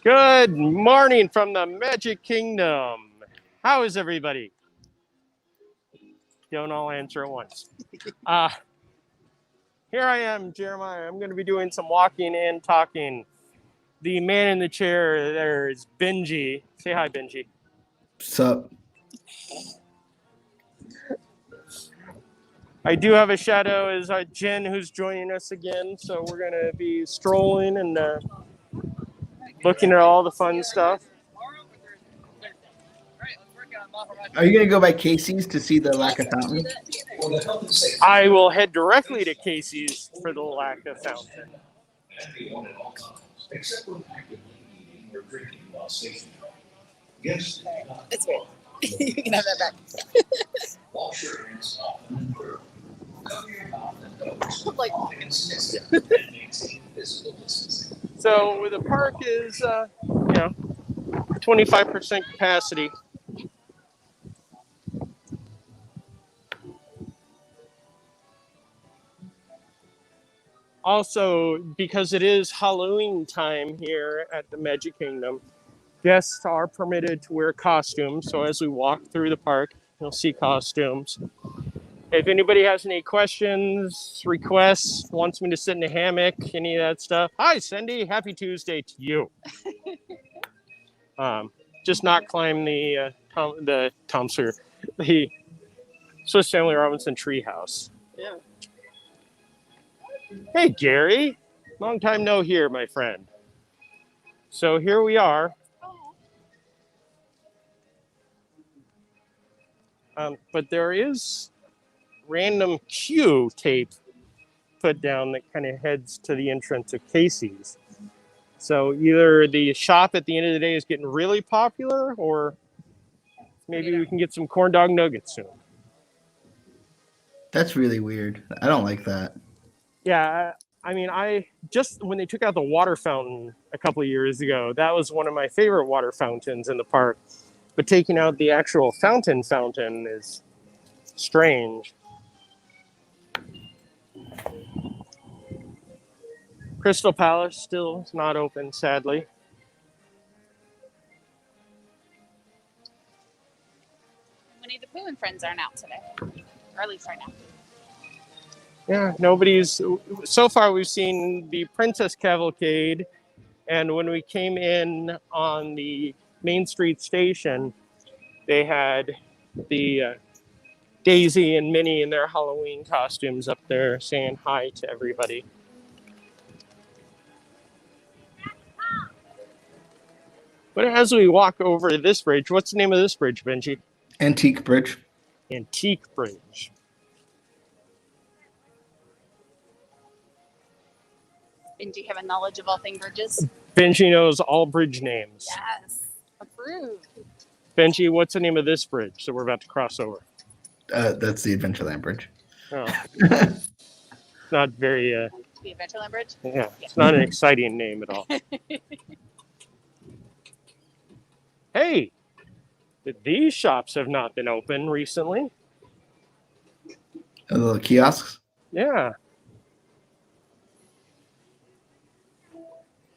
Good morning from the Magic Kingdom. How is everybody? Don't all answer at once. Here I am, Jeremiah. I'm going to be doing some walking and talking. The man in the chair there is Benji. Say hi, Benji. Sup? I do have a shadow as Jen, who's joining us again. So we're going to be strolling and looking at all the fun stuff. Are you going to go by Casey's to see the Lacquer Fountain? I will head directly to Casey's for the Lacquer Fountain. It's weird. You can have that back. Like, So the park is, 25% capacity. Also, because it is Halloween time here at the Magic Kingdom, guests are permitted to wear costumes. So as we walk through the park, you'll see costumes. If anybody has any questions, requests, wants me to sit in a hammock, any of that stuff. Hi, Cindy. Happy Tuesday to you. Just not climb the Tom Sawyer, the Swiss Family Robinson treehouse. yeah. Hey, Gary. Long time no hear, my friend. So here we are. But there is random queue tape put down that kind of heads to the entrance of Casey's. So either the shop at the end of the day is getting really popular, or maybe we can get some corn dog nuggets soon. That's really weird. I don't like that. Yeah, I mean, I just when they took out the water fountain a couple of years ago, that was one of my favorite water fountains in the park. But taking out the actual fountain is strange. Crystal Palace still is not open, sadly. Winnie the Pooh and friends aren't out today. Or at least right now. Yeah, nobody's. So far, we've seen the Princess Cavalcade, and when we came in on the Main Street station, they had the Daisy and Minnie in their Halloween costumes up there saying hi to everybody. But as we walk over this bridge, what's the name of this bridge, Benji? Antique Bridge. Antique Bridge. Benji have a knowledge of all things bridges. Benji knows all bridge names. Yes. Approved. Benji, what's the name of this bridge that we're about to cross over? That's the Adventureland Bridge. Oh. Not very, The Adventureland Bridge? yeah, it's not an exciting name at all. Hey, these shops have not been open recently. The little kiosks. Yeah.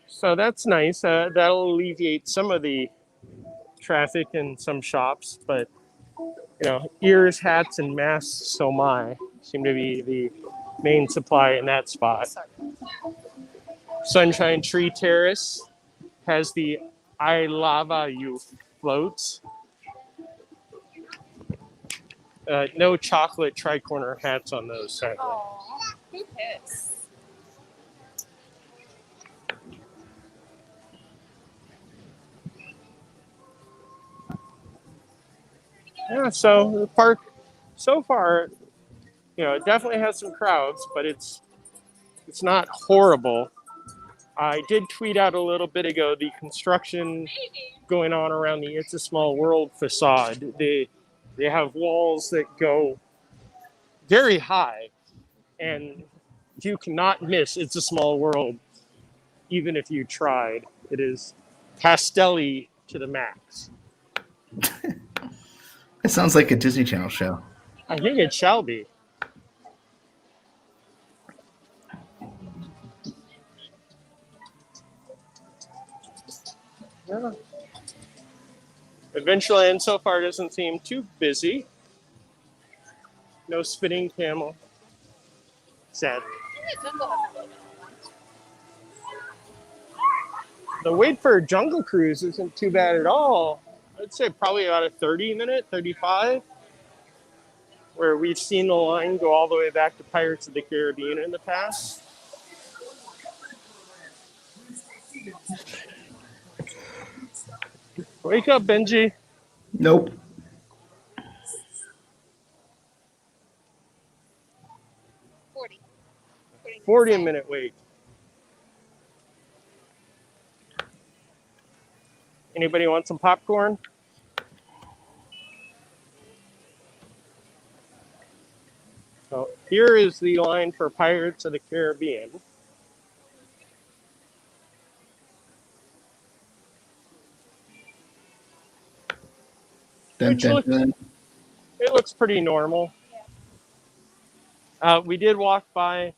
So that's nice. That'll alleviate some of the traffic in some shops, but ears, hats, and masks, so my, seem to be the main supply in that spot. Sorry. Sunshine Tree Terrace has the I Lava You floats. No chocolate tri-corner hats on those, sadly. Aw, who pissed? Yeah, so the park, so far, it definitely has some crowds, but it's not horrible. I did tweet out a little bit ago the construction going on around the It's a Small World facade. They have walls that go very high, and you cannot miss It's a Small World, even if you tried. It is pastel-y to the max. It sounds like a Disney Channel show. I think it shall be. Yeah. Adventureland so far doesn't seem too busy. No spinning camel. Sad. The wait for a Jungle Cruise isn't too bad at all. I'd say probably about a 30-minute, 35, where we've seen the line go all the way back to Pirates of the Caribbean in the past. Wake up, Benji. Nope. 40-minute wait. Anybody want some popcorn? So here is the line for Pirates of the Caribbean. Which it looks pretty normal. We did walk by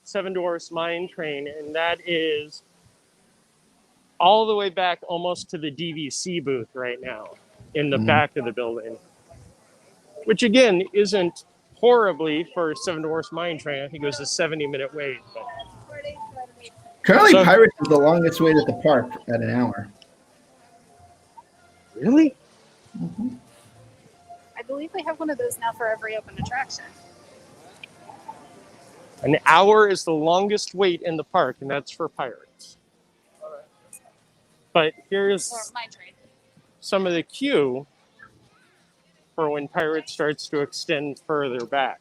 Seven Dwarfs Mine Train, and that is all the way back almost to the DVC booth right now in the back of the building, which again isn't horribly for Seven Dwarfs Mine Train. I think it was a 70-minute wait. But... Currently, Pirates is the longest wait at the park at an hour. Really? Mm-hmm. I believe they have one of those now for every open attraction. An hour is the longest wait in the park, and that's for Pirates. But here's some of the queue for when Pirates starts to extend further back.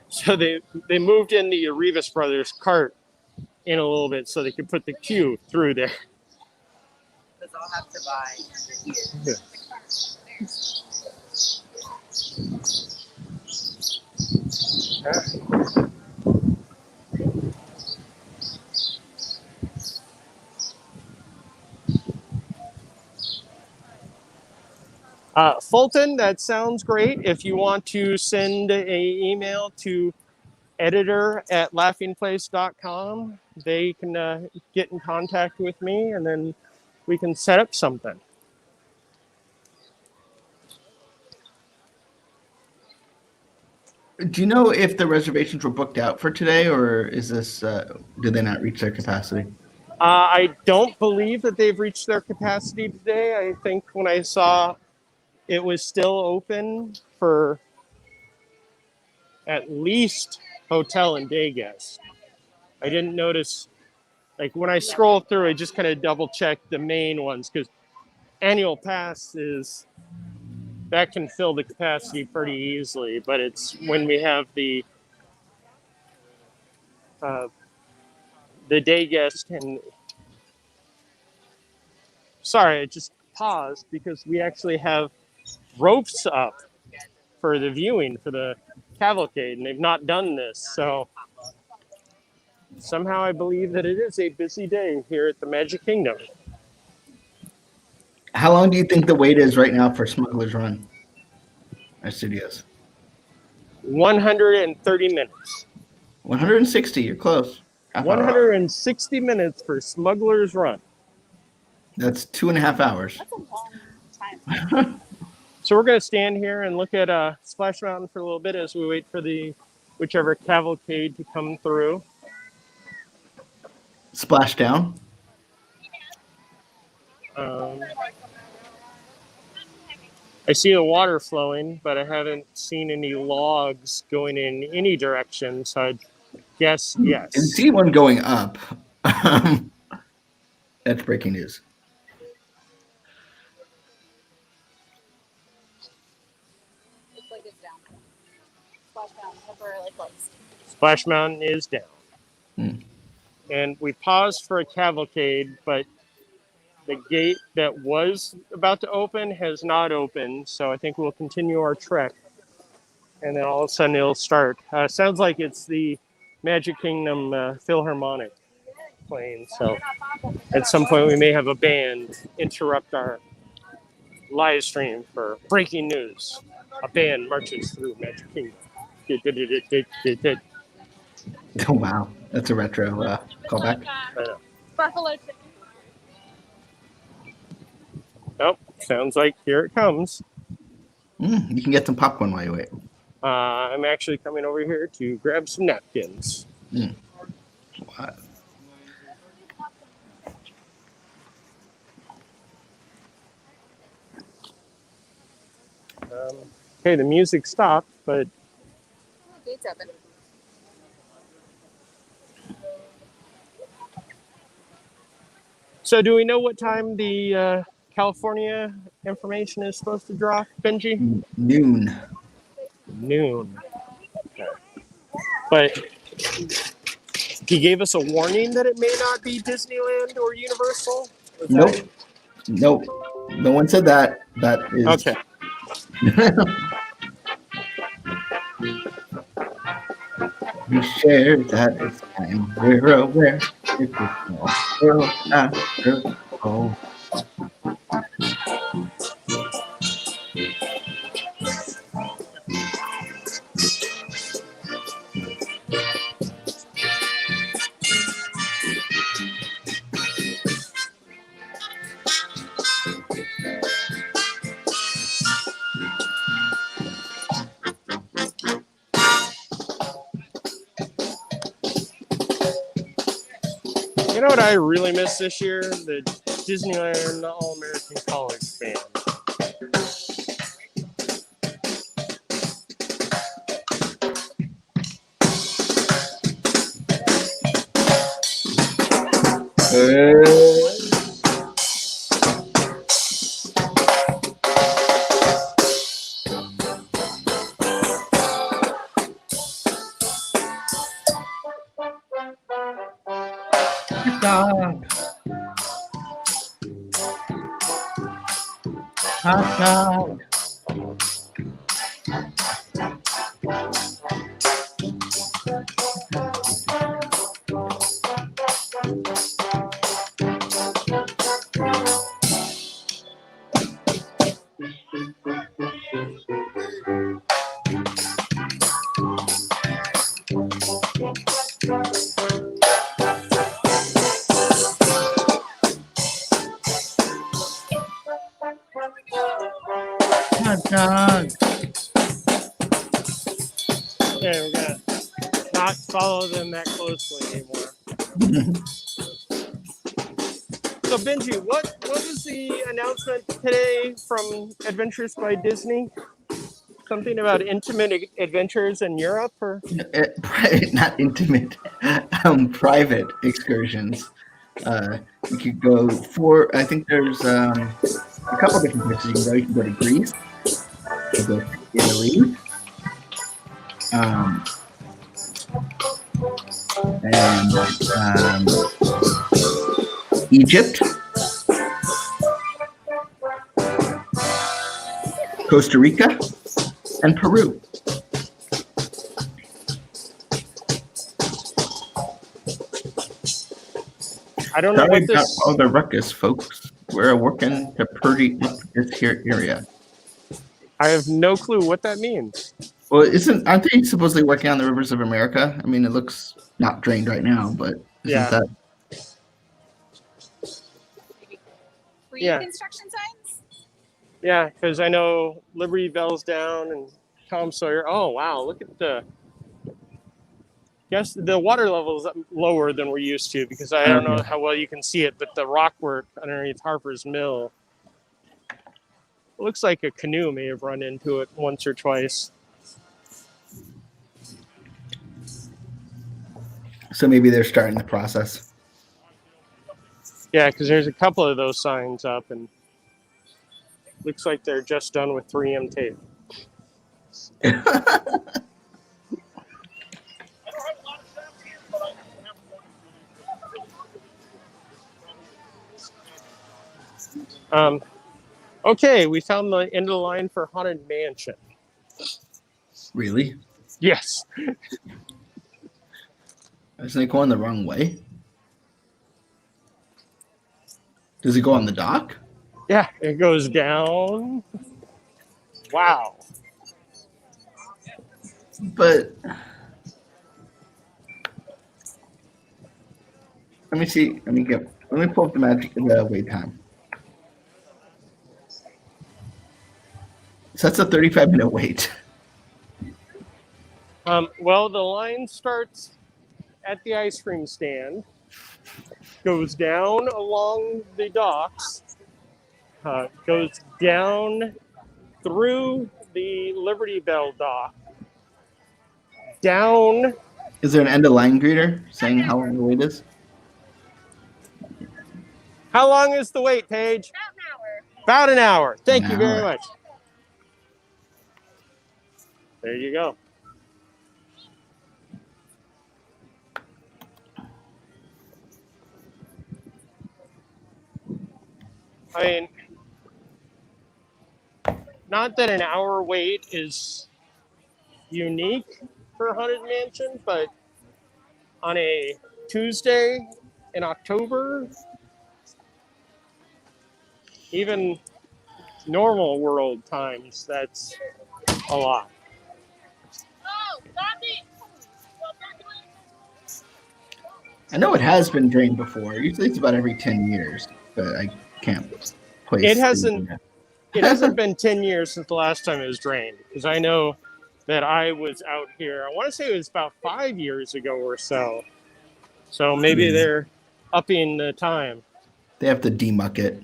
So they moved in the Rivas Brothers cart in a little bit so they could put the queue through there. Because I'll have to buy. Yeah. Fulton, that sounds great. If you want to send an email to editor@laughingplace.com, they can get in contact with me, and then we can set up something. Do you know if the reservations were booked out for today, or is this did they not reach their capacity? I don't believe that they've reached their capacity today. I think when I saw it was still open for at least hotel and day guests. I didn't notice, like when I scrolled through, I just kind of double checked the main ones because annual pass that can fill the capacity pretty easily, but it's when we have the day guest and sorry, I just paused because we actually have ropes up for the viewing for the cavalcade, and they've not done this, so somehow I believe that it is a busy day here at the Magic Kingdom. How long do you think the wait is right now for Smuggler's Run at Studios? 130 minutes. 160, you're close. 160 minutes for Smuggler's Run. That's 2.5 hours. That's a long time. So we're going to stand here and look at Splash Mountain for a little bit as we wait for the whichever cavalcade to come through. Splash down. I see the water flowing, but I haven't seen any logs going in any direction, so I'd guess yes. And see one going up. That's breaking news. Looks like it's down. Splash Mountain temporarily closed. Splash Mountain is down. And we paused for a cavalcade, but the gate that was about to open has not opened, so I think we'll continue our trek. And then all of a sudden it'll start. Sounds like it's the Magic Kingdom Philharmonic playing, so at some point we may have a band interrupt our live stream for breaking news. A band marches through Magic Kingdom. Oh, wow. That's a retro callback. Buffalo chicken. Nope. Sounds like here it comes. You can get some popcorn while you wait. I'm actually coming over here to grab some napkins. What? Okay, the music stopped, but Gates open. so do we know what time the California information is supposed to drop, Benji? Noon. Noon. Okay. But he gave us a warning that it may not be Disneyland or Universal? Was Nope. that- Nope. No one said that. That is. Okay. We share that it's time. We're aware. It is all world after all. You know what I really miss this year? The Disneyland All-American College Band. Dog. Hot dog. Hot dog. Yeah, we're gonna not follow them that closely anymore. So Benji, what was the announcement today from Adventures by Disney? Something about intimate adventures in Europe, or Not intimate, private excursions. You could go for. I think there's a couple different places you can go. You can go to Greece. You can go to Italy. And Egypt, Costa Rica, and Peru. I don't know Sorry what about this. all the ruckus, folks. We're working to purdy up this here area. I have no clue what that means. Well, aren't they supposedly working on the rivers of America? I mean, it looks not drained right now, but Yeah. that Pre-construction signs? Yeah, because I know Liberty Bell's down and Tom Sawyer. Oh wow, look at the. Yes, the water level is lower than we're used to because I don't know Okay. how well you can see it, but the rock work underneath Harper's Mill. It looks like a canoe may have run into it once or twice. So maybe they're starting the process. Yeah, because there's a couple of those signs up, and looks like they're just done with 3M tape. Okay, we found the end of the line for Haunted Mansion. Really? Yes. Isn't it going the wrong way? Does it go on the dock? Yeah, it goes down. Wow. But Let me see. Let me pull up the wait time. So that's a 35-minute wait. Well, the line starts at the ice cream stand, goes down along the docks, goes down through the Liberty Bell dock, down. Is there an end of line greeter saying how long the wait is? How long is the wait, Paige? About an hour. About an hour. Thank An you very hour. much. There you go. I mean, not that an hour wait is unique for Haunted Mansion, but on a Tuesday in October, even normal world times, that's a lot. I know it has been drained before. Usually it's about every 10 years, but I can't place. It hasn't been 10 years since the last time it was drained, because I know that I was out here, I want to say it was about 5 years ago or so. So maybe they're upping the time. They have to demuck it.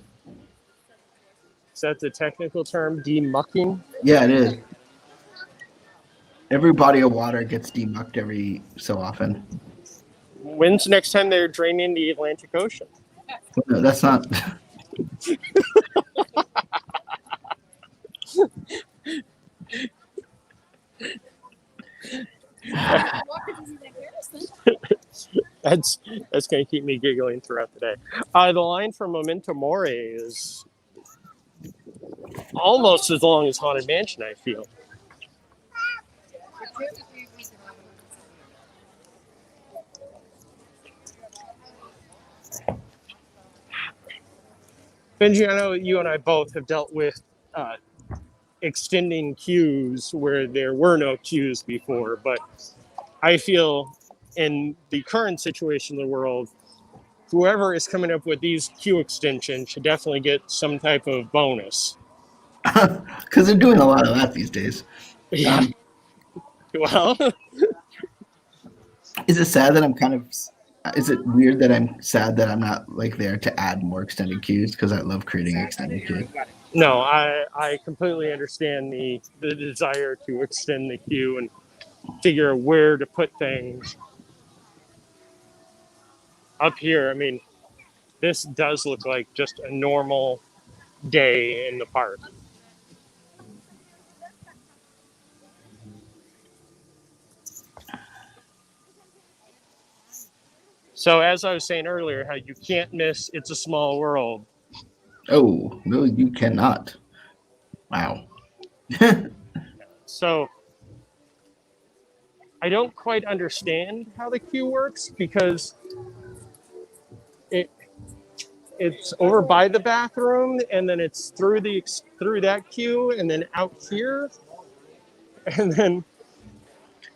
Is that the technical term, demucking? Yeah, it is. Every body of water gets demucked every so often. When's the next time they're draining the Atlantic Ocean? No, that's not. That's going to keep me giggling throughout the day. The line from Memento Mori is almost as long as Haunted Mansion, I feel. Benji, I know you and I both have dealt with extending queues where there were no queues before, but I feel in the current situation of the world, whoever is coming up with these queue extensions should definitely get some type of bonus. Because they're doing a lot of that these days. Yeah. Well, is it sad that I'm kind of? Is it weird that I'm sad that I'm not like there to add more extended queues? Because I love creating extended queues. No, I completely understand the desire to extend the queue and figure out where to put things. Up here, I mean, this does look like just a normal day in the park. So as I was saying earlier, how you can't miss It's a Small World. Oh, no, you cannot. Wow. So I don't quite understand how the queue works because it's over by the bathroom and then it's through that queue and then out here and then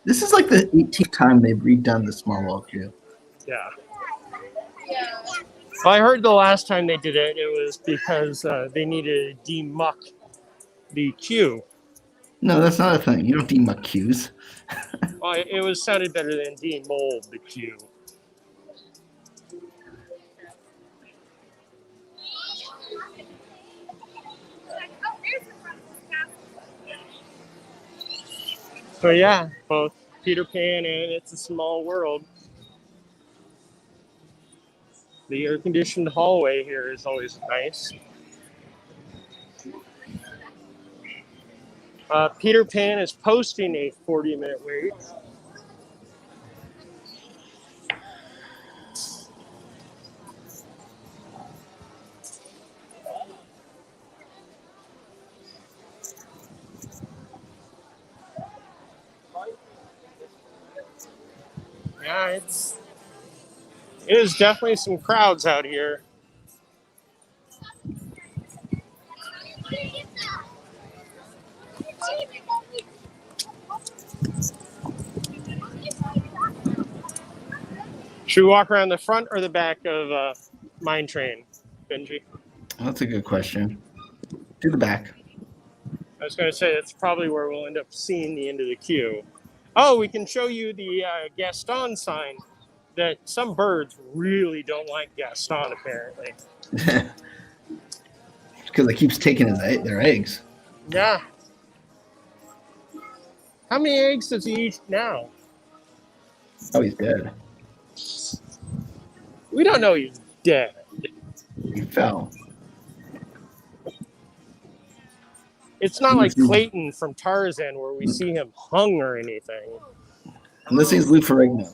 This is like the 18th time they've redone the Small World queue. yeah. Well, I heard the last time they did it, it was because they needed to demuck the queue. No, that's not a thing. You don't demuck queues. Well, it sounded better than demold the queue. So yeah, both Peter Pan and It's a Small World. The air-conditioned hallway here is always nice. Peter Pan is posting a 40-minute wait. Yeah, it is definitely some crowds out here. Should we walk around the front or the back of Mine Train, Benji? That's a good question. Do the back. I was going to say that's probably where we'll end up seeing the end of the queue. Oh, we can show you the Gaston sign that some birds really don't like Gaston, apparently. Because it keeps taking their eggs. Yeah. How many eggs does he eat now? Oh, he's dead. We don't know he's dead. He fell. It's not like Clayton from Tarzan where we see him hung or anything. Unless he's Lou Ferrigno.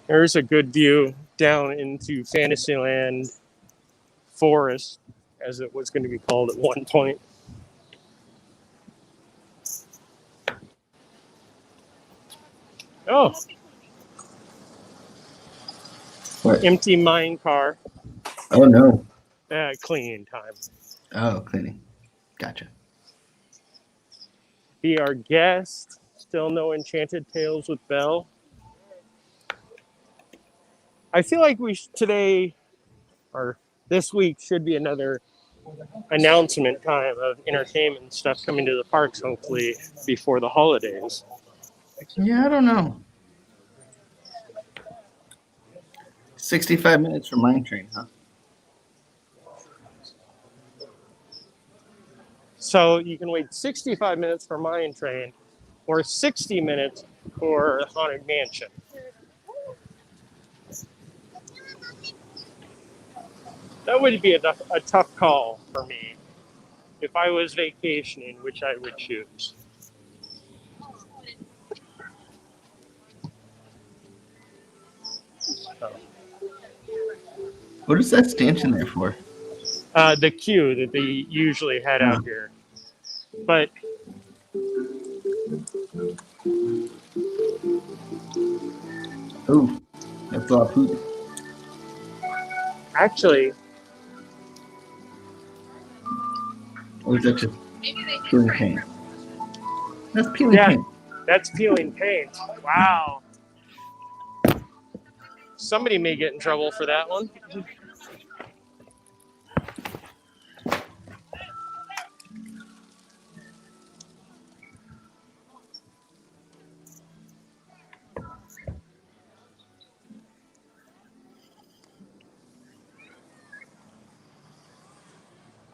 There's a good view down into Fantasyland Forest, as it was going to be called at one point. Oh, What? empty mine car. Oh, no. Cleaning time. Oh, cleaning. Gotcha. Be our guest. Still no Enchanted Tales with Belle. I feel like today, or this week, should be another announcement time of entertainment stuff coming to the parks, hopefully, before the holidays. Yeah, I don't know. 65 minutes for Mine Train, huh? So you can wait 65 minutes for Mine Train or 60 minutes for Haunted Mansion. That would be a tough call for me. If I was vacationing, which I would choose. So, What is that stanchion there for? the queue that they usually had out here. But Ooh, that's a lot of poop. actually, Or is that just Maybe they peeling do. paint? That's peeling Yeah. paint. that's peeling paint. Wow. Somebody may get in trouble for that one.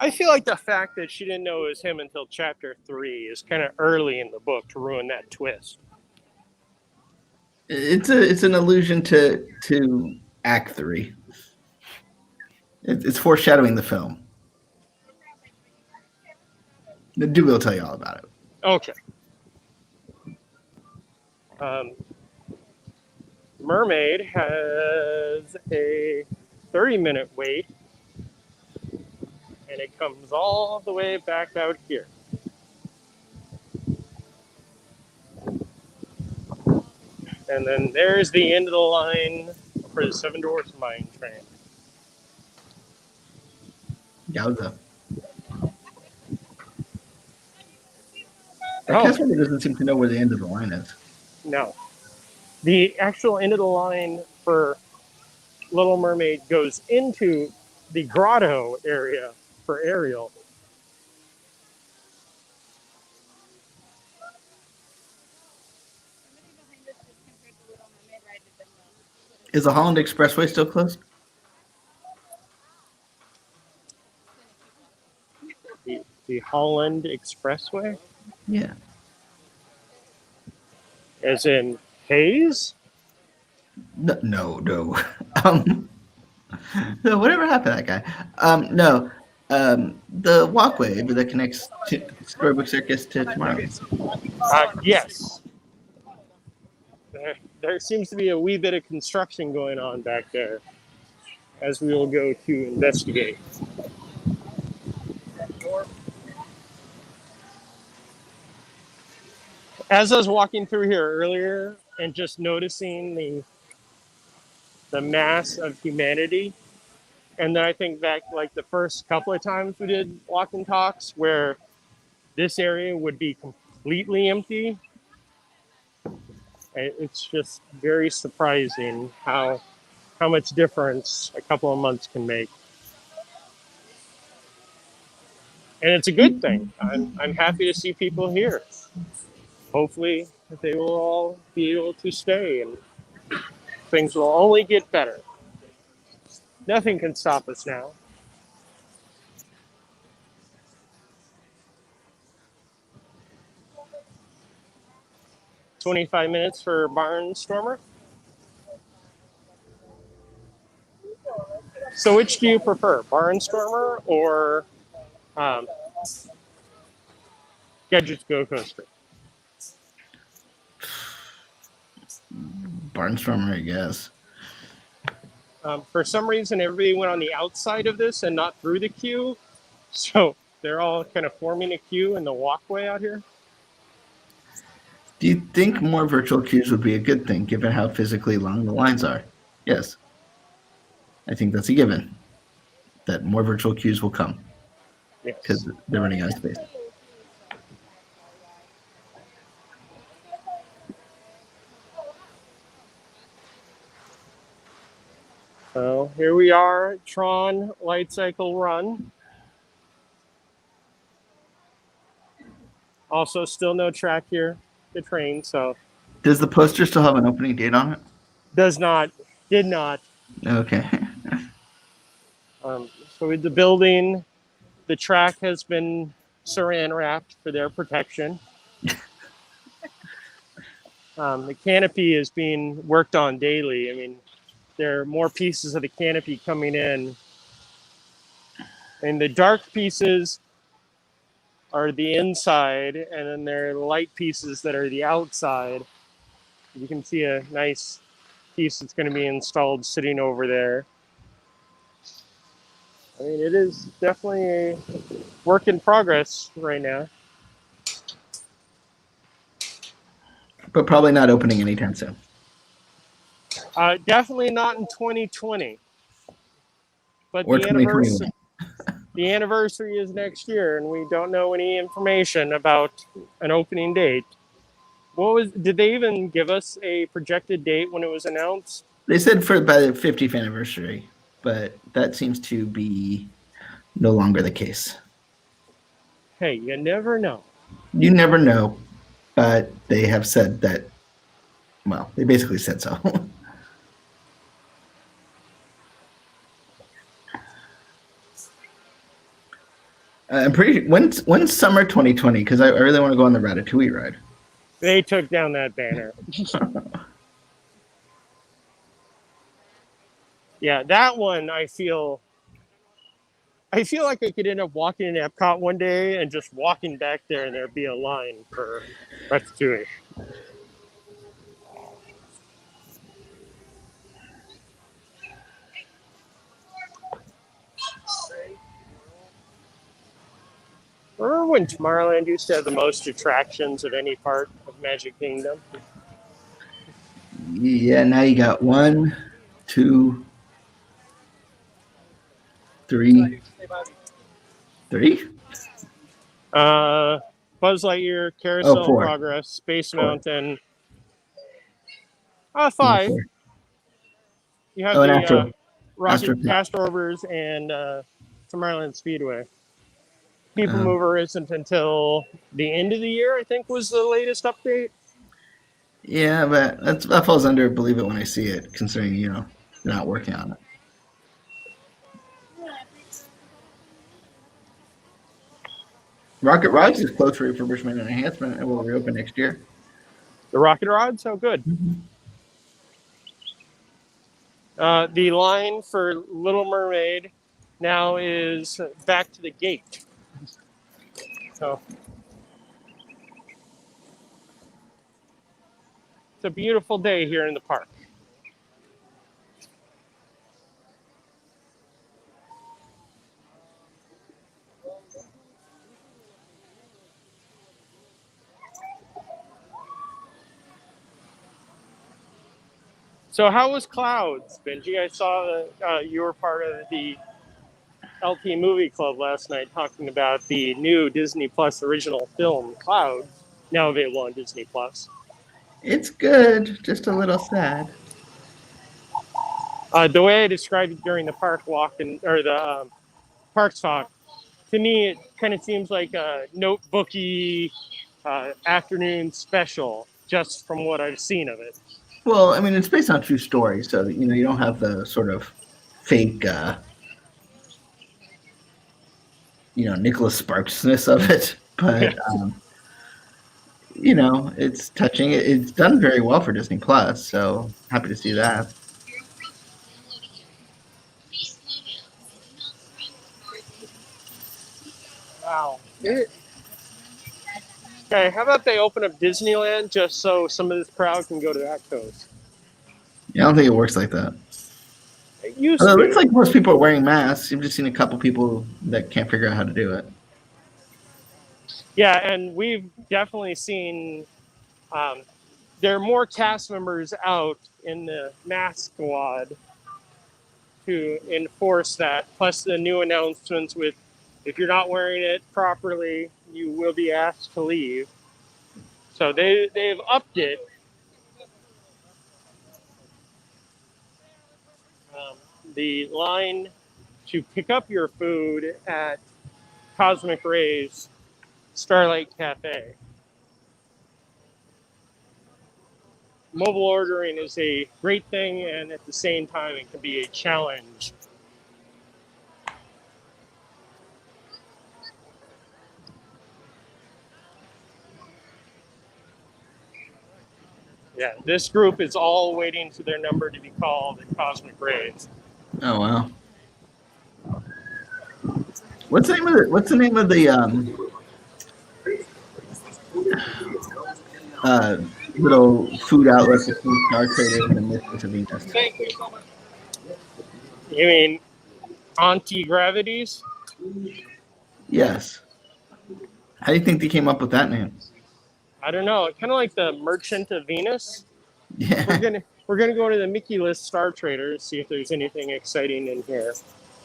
I feel like the fact that she didn't know it was him until chapter 3 is kind of early in the book to ruin that twist. It's an allusion to Act 3. It's foreshadowing the film. Dewey will tell you all about it. Okay. Mermaid has a 30-minute wait, and it comes all the way back out here. And then there's the end of the line for the Seven Dwarfs Mine Train. Yowza. Oh. Casper doesn't seem to know where the end of the line is. No. The actual end of the line for Little Mermaid goes into the grotto area for Ariel. Is the Holland Expressway still closed? The Holland Expressway? Yeah. As in Hayes? No. So whatever happened to that guy? No. The walkway that connects Storybook Circus to Tomorrowland. Yes. There seems to be a wee bit of construction going on back there, as we will go to investigate. As I was walking through here earlier and just noticing the mass of humanity. And then I think back like the first couple of times we did walk and talks where this area would be completely empty. It's just very surprising how much difference a couple of months can make. And it's a good thing. I'm happy to see people here. Hopefully they will all be able to stay and things will only get better. Nothing can stop us now. 25 minutes for Barnstormer. So which do you prefer, Barnstormer or um, Gadgets Go Coaster? Barnstormer, I guess. For some reason, everybody went on the outside of this and not through the queue. So they're all kind of forming a queue in the walkway out here. Do you think more virtual queues would be a good thing, given how physically long the lines are? Yes. I think that's a given, that more virtual queues will come because Yes. they're running out of space. So here we are, Tron Light Cycle Run. Also, still no track here, the train, so Does the poster still have an opening date on it? did not. Okay. So with the building, the track has been saran wrapped for their protection. The canopy is being worked on daily. I mean, there are more pieces of the canopy coming in. And the dark pieces are the inside, and then there are light pieces that are the outside. You can see a nice piece that's going to be installed sitting over there. I mean, it is definitely a work in progress right now. But probably not opening anytime soon. Definitely not in 2020. But Or 2021. The anniversary is next year, and we don't know any information about an opening date. Did they even give us a projected date when it was announced? They said by the 50th anniversary, but that seems to be no longer the case. Hey, you never know. You never know, but they have said that, well, they basically said so. I'm pretty. When's summer 2020? Because I really want to go on the Ratatouille ride. They took down that banner. Yeah, that one I feel like I could end up walking in Epcot one day and just walking back there and there'd be a line for Ratatouille. Remember when Tomorrowland used to have the most attractions of any part of Magic Kingdom? Yeah, now you got 1, 2, 3. 3? Buzz Lightyear, Carousel of 4. Progress, Space 4. Mountain. 5. 4. You have and the Rocket Astro. Astro Rovers and Tomorrowland Speedway. People Um, Mover isn't until the end of the year, I think, was the latest update. Yeah, but that falls under believe it when I see it, considering they're not working on it. Rocket Rods is close for refurbishment and enhancement and will reopen next year. The Rocket Rods, how good. The line for Little Mermaid now is back to the gate. So it's a beautiful day here in the park. So how was Clouds, Benji? I saw that you were part of the LT Movie Club last night talking about the new Disney Plus original film, Clouds, now available on Disney Plus. It's good, just a little sad. The way I described it during the park walk or the parks talk, to me it kind of seems like a notebooky afternoon special, just from what I've seen of it. Well, I mean, it's based on true story, so you don't have the sort of fake, Nicholas Sparksness of it, but it's touching. It's done very well for Disney Plus, so happy to see that. Wow. Okay, how about they open up Disneyland just so some of this crowd can go to that coast? Yeah, I don't think it works like that. It used Although to. it looks like most people are wearing masks. You've just seen a couple people that can't figure out how to do it. Yeah, and we've definitely seen there are more cast members out in the mask squad to enforce that, plus the new announcements with if you're not wearing it properly, you will be asked to leave. So they've upped it. The line to pick up your food at Cosmic Rays Starlight Cafe. Mobile ordering is a great thing, and at the same time, it can be a challenge. Yeah, this group is all waiting for their number to be called at Cosmic Rays. Oh wow! What's the name of the little food outlet between Star Traders and Mistress of Venus? You mean Anti-Gravities? Yes. How do you think they came up with that name? I don't know. Kind of like the Merchant of Venus. Yeah. We're gonna go to the Mickey List Star Traders, see if there's anything exciting in here.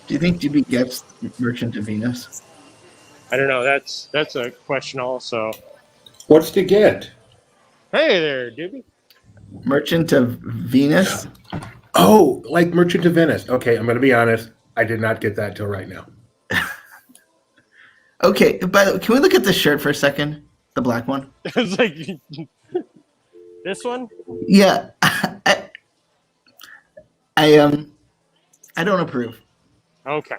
Do you think DB gets Merchant of Venus? I don't know. That's a question also. What's to get? Hey there, Doobie. Merchant of Venus? Oh, like Merchant of Venice. Okay, I'm going to be honest. I did not get that till right now. Okay, but can we look at the shirt for a second? The black one? It's like this one? Yeah. I don't approve. Okay.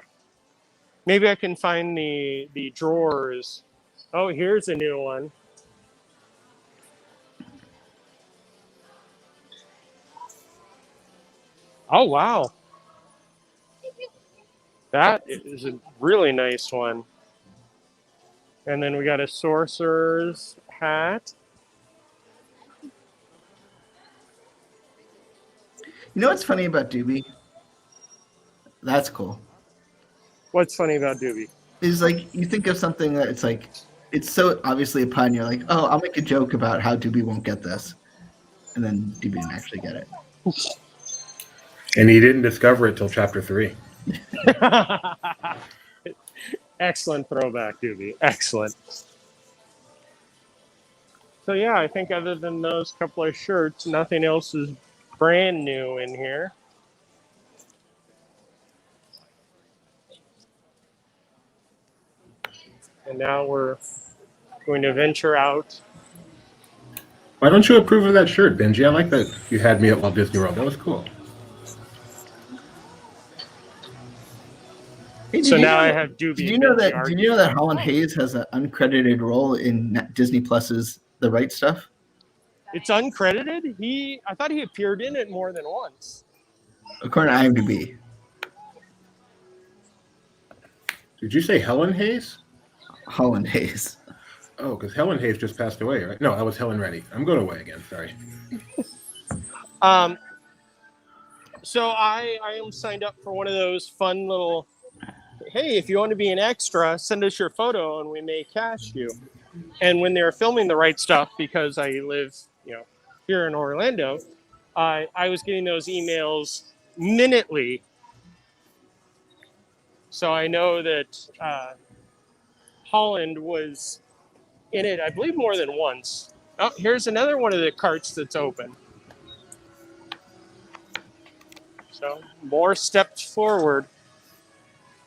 Maybe I can find the drawers. Oh, here's a new one. Oh, wow. That is a really nice one. And then we got a sorcerer's hat. You know what's funny about Doobie? That's cool. What's funny about Doobie? Is like you think of something that it's so obviously a pun. You're like, oh, I'll make a joke about how Doobie won't get this, and then Doobie didn't actually get it. And he didn't discover it till chapter 3. Excellent throwback, Doobie. Excellent. So yeah, I think other than those couple of shirts, nothing else is brand new in here. And now we're going to venture out. Why don't you approve of that shirt, Benji? I like that you had me at Walt Disney World. That was cool. Hey, So now I have Doobie. Did you know Benji that? Did you know that Holland Hayes has an uncredited role in Disney Plus's The Right Stuff? It's uncredited? I thought he appeared in it more than once. According to IMDb. Did you say Helen Hayes? Holland Hayes. Oh, because Helen Hayes just passed away, right? No, that was Helen Reddy. I'm going away again. Sorry. So I am signed up for one of those fun little, hey, if you want to be an extra, send us your photo and we may cast you. And when they're filming The Right Stuff, because I live, here in Orlando, I was getting those emails minutely. So I know that Holland was in it, I believe, more than once. Oh, here's another one of the carts that's open. So more steps forward.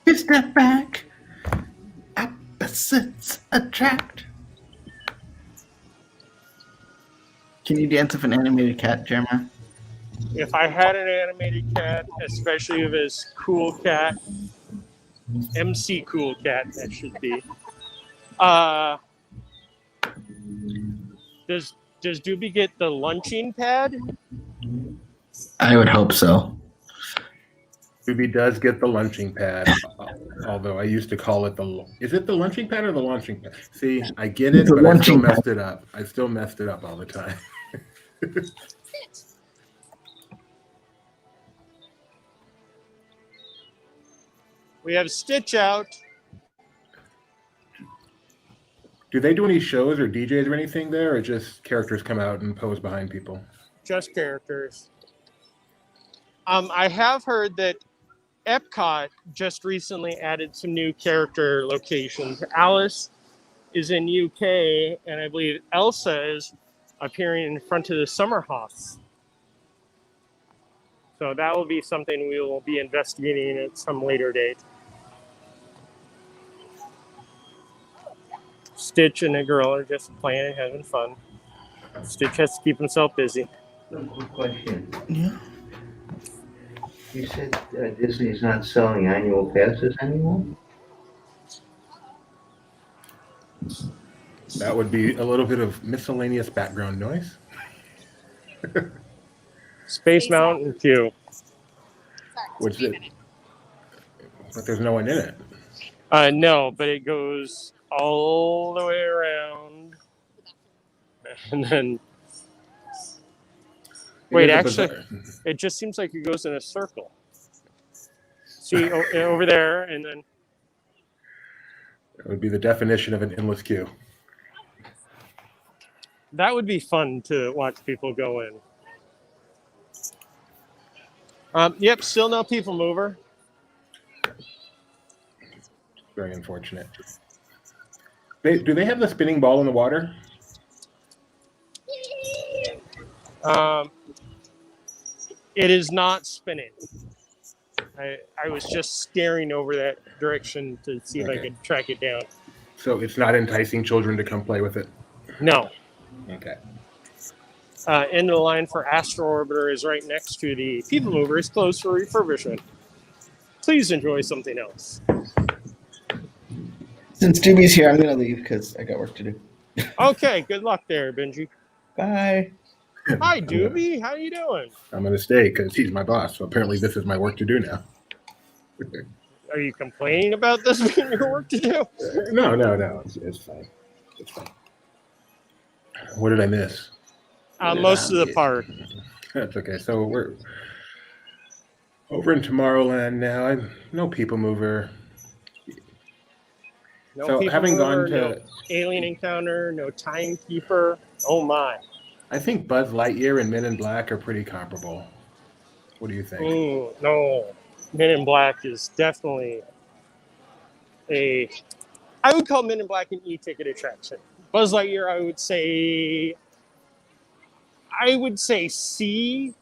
You step back, opposites attract. Can you dance with an animated cat, Jeremiah? If I had an animated cat, especially if it's Cool Cat, MC Cool Cat, that should be. Does Doobie get the lunching pad? I would hope so. Ruby does get the lunching pad, although I used to call it is it the lunching pad or the launching pad? See, I get it, It's a but I still launching pad. messed it up. I still messed it up all the time. We have Stitch out. Do they do any shows or DJs or anything there, or just characters come out and pose behind people? Just characters. I have heard that Epcot just recently added some new character locations. Alice is in UK, and I believe Elsa is appearing in front of the summer house. So that will be something we will be investigating at some later date. Stitch and the girl are just playing and having fun. Stitch has to keep himself busy. Quick question. Yeah. You said Disney's not selling annual passes anymore? That would be a little bit of miscellaneous background noise. Space Mountain Q. Sorry, What's just a it? minute. But there's no one in it. No, but it goes all the way around. And then, wait, It is a actually, bizarre- it just seems like it goes in a circle. See, over there, and then, That would be the definition of an endless queue. that would be fun to watch people go in. Yep, still no people mover. Very unfortunate. Do they have the spinning ball in the water? It is not spinning. I was just staring over that direction to see if I Okay. could track it down. So it's not enticing children to come play with it. No. Okay. End of the line for Astro Orbiter is right next to the people mover. It's closed for refurbishment. Please enjoy something else. Since Doobie's here, I'm going to leave because I got work to do. Okay, good luck there, Benji. Bye. Hi, Doobie. How you doing? I'm going to stay because he's my boss. So apparently this is my work to do now. Are you complaining about this being your work to do? No. It's fine. It's fine. What did I miss? Most of the park. That's okay. So we're over in Tomorrowland now. No people mover. No So people having mover, gone to, no alien encounter, no timekeeper. Oh my. I think Buzz Lightyear and Men in Black are pretty comparable. What do you think? No. Men in Black is definitely I would call Men in Black an e-ticket attraction. Buzz Lightyear, I would say C,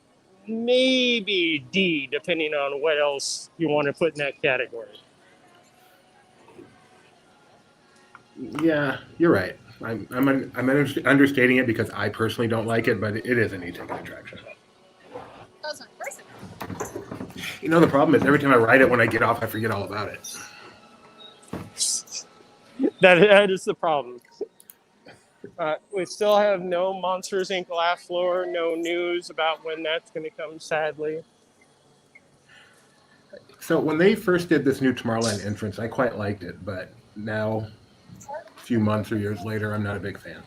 maybe D, depending on what else you want to put in that category. Yeah, you're right. I'm understating it because I personally don't like it, but it is an e-ticket attraction. That was my first. You know, the problem is every time I ride it, when I get off, I forget all about it. That is the problem. We still have no Monsters Inc. Laugh Floor, no news about when that's going to come, sadly. So when they first did this new Tomorrowland entrance, I quite liked it, but now, a few months or years later, I'm not a big fan.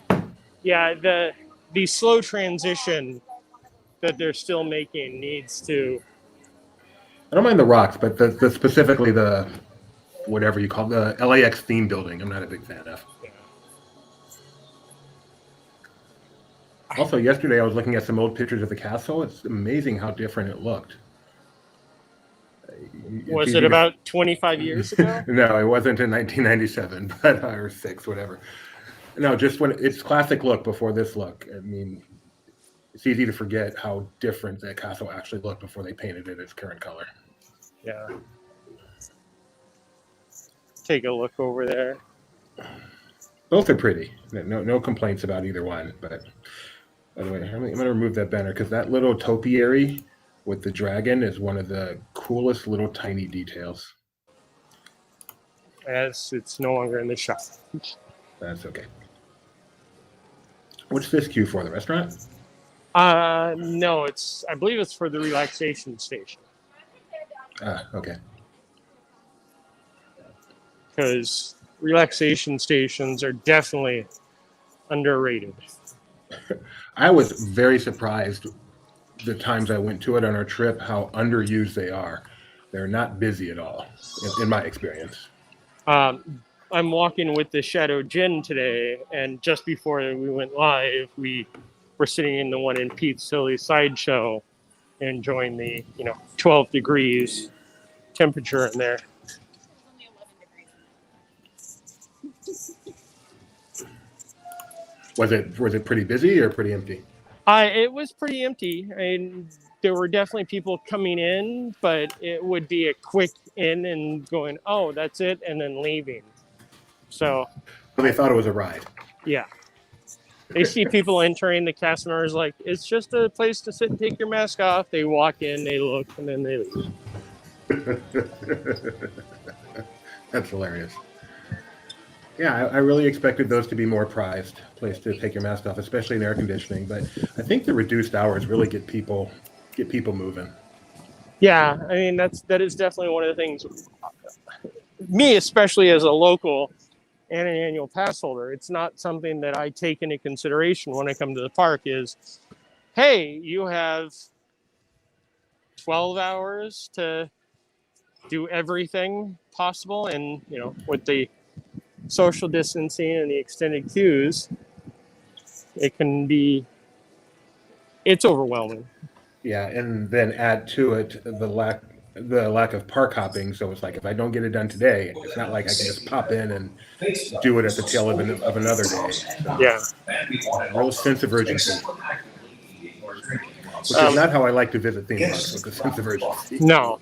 Yeah, the slow transition that they're still making needs to. I don't mind the rocks, but the specifically the whatever you call the LAX theme building, I'm not a big fan of. Also, yesterday I was looking at some old pictures of the castle. It's amazing how different it looked. It's Was easy it to- about 25 years ago? No, it wasn't in 1997, but or six, whatever. No, just when it's classic look before this look. I mean, it's easy to forget how different that castle actually looked before they painted it its current color. Yeah. Take a look over there. Both are pretty. No complaints about either one. But by the way, I'm going to remove that banner because that little topiary with the dragon is one of the coolest little tiny details. As it's no longer in the shop. That's okay. What's this queue for? The restaurant? No, I believe it's for the relaxation station. Okay. Because relaxation stations are definitely underrated. I was very surprised the times I went to it on our trip how underused they are. They're not busy at all, in my experience. I'm walking with the Shadow Gin today, and just before we went live, we were sitting in the one in Pete's Silly Sideshow, enjoying the 12 degrees temperature in there. It's only 11 degrees. Was it pretty busy or pretty empty? It was pretty empty. I mean, there were definitely people coming in, but it would be a quick in and going, oh, that's it, and then leaving. So, Well, they thought it was a ride. yeah. They see people entering, the cast members like, it's just a place to sit and take your mask off. They walk in, they look, and then they leave. That's hilarious. Yeah, I really expected those to be more prized. Place to take your mask off, especially in air conditioning. But I think the reduced hours really get people moving. Yeah, I mean, that is definitely one of the things. Me, especially as a local and an annual pass holder, it's not something that I take into consideration when I come to the park is, hey, you have 12 hours to do everything possible. And, with the social distancing and the extended queues, it's overwhelming. Yeah, and then add to it the lack of park hopping. So it's like if I don't get it done today, it's not like I can just pop in and do it at the tail of another day. So, Yeah. a real sense of urgency, which is not how I like to visit theme parks with a sense of urgency. No.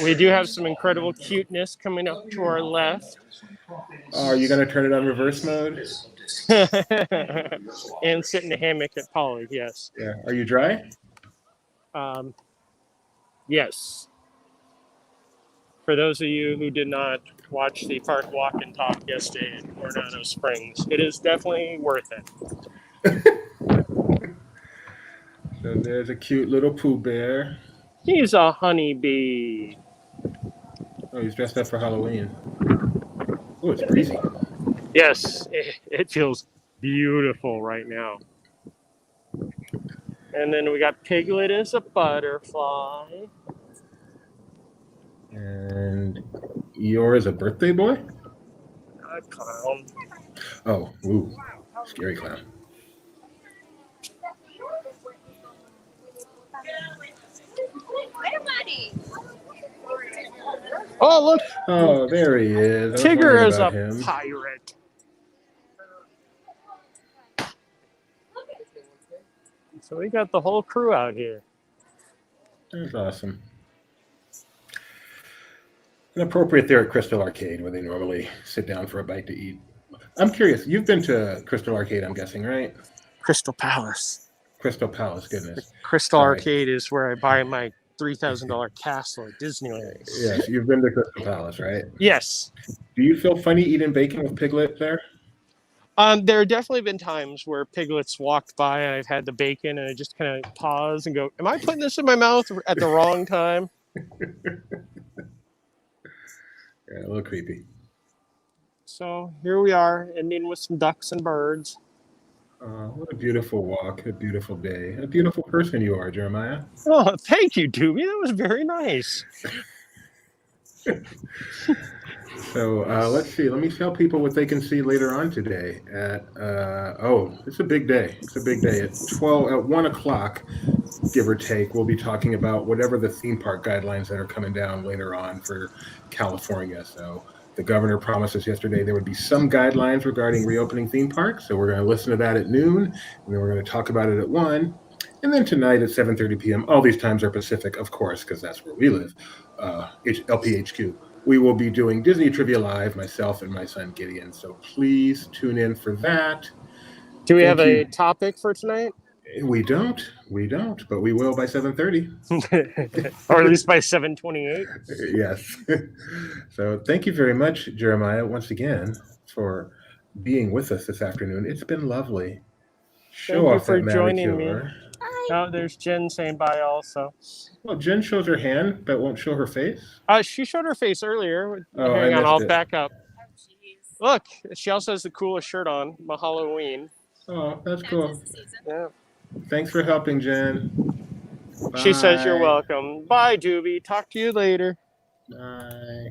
We do have some incredible cuteness coming up to our left. Oh, are you going to turn it on reverse mode? And sit in a hammock at Polly, yes. Yeah. Are you dry? Yes. For those of you who did not watch the park walk and talk yesterday in Coronado Springs, it is definitely worth it. So there's a cute little Pooh Bear. He's a honeybee. Oh, he's dressed up for Halloween. Oh, it's breezy. Yes, it feels beautiful right now. And then we got Piglet as a butterfly. And Eeyore is a birthday boy? A clown. Oh, ooh, scary clown. Oh, look, Oh, there he is. I was Tigger wondering is a about him. pirate. So we got the whole crew out here. That's awesome. Inappropriate there at Crystal Arcade, where they normally sit down for a bite to eat. I'm curious. You've been to Crystal Arcade, I'm guessing, right? Crystal Palace. Crystal Palace, goodness. Crystal Sorry. Arcade is where I buy my $3,000 castle at Disneyland. Yes, you've been to Crystal Palace, right? Yes. Do you feel funny eating bacon with Piglet there? There have definitely been times where piglets walked by and I've had the bacon and I just kind of pause and go, am I putting this in my mouth at the wrong time? Yeah, a little creepy. So here we are, ending with some ducks and birds. What a beautiful walk, a beautiful day, a beautiful person you are, Jeremiah. Oh, thank you, Doobie. That was very nice. So let's see. Let me tell people what they can see later on today. It's a big day. It's a big day. At 1 o'clock, give or take, we'll be talking about whatever the theme park guidelines that are coming down later on for California. So the governor promised us yesterday there would be some guidelines regarding reopening theme parks. So we're going to listen to that at noon, and then we're going to talk about it at 1. And then tonight at 7:30 p.m. All these times are Pacific, of course, because that's where we live. LPHQ. We will be doing Disney Trivia Live, myself and my son Gideon. So please tune in for that. Do we have Thank a you. topic for tonight? We don't, but we will by 7:30. Or at least by 7:28. Yes. So thank you very much, Jeremiah, once again for being with us this afternoon. It's been lovely. Show Thank you off for that joining me. manicure. Oh, there's Jen saying bye also. Well, Jen shows her hand, but won't show her face. She showed her face earlier. Oh, Hang I on, missed I'll it. back up. Oh, jeez. Look, she also has the coolest shirt on, Halloween. Oh, that's That cool. is the season. Yeah. Thanks for helping, Jen. She says you're Bye. welcome. Bye, Doobie. Talk to you later. Bye.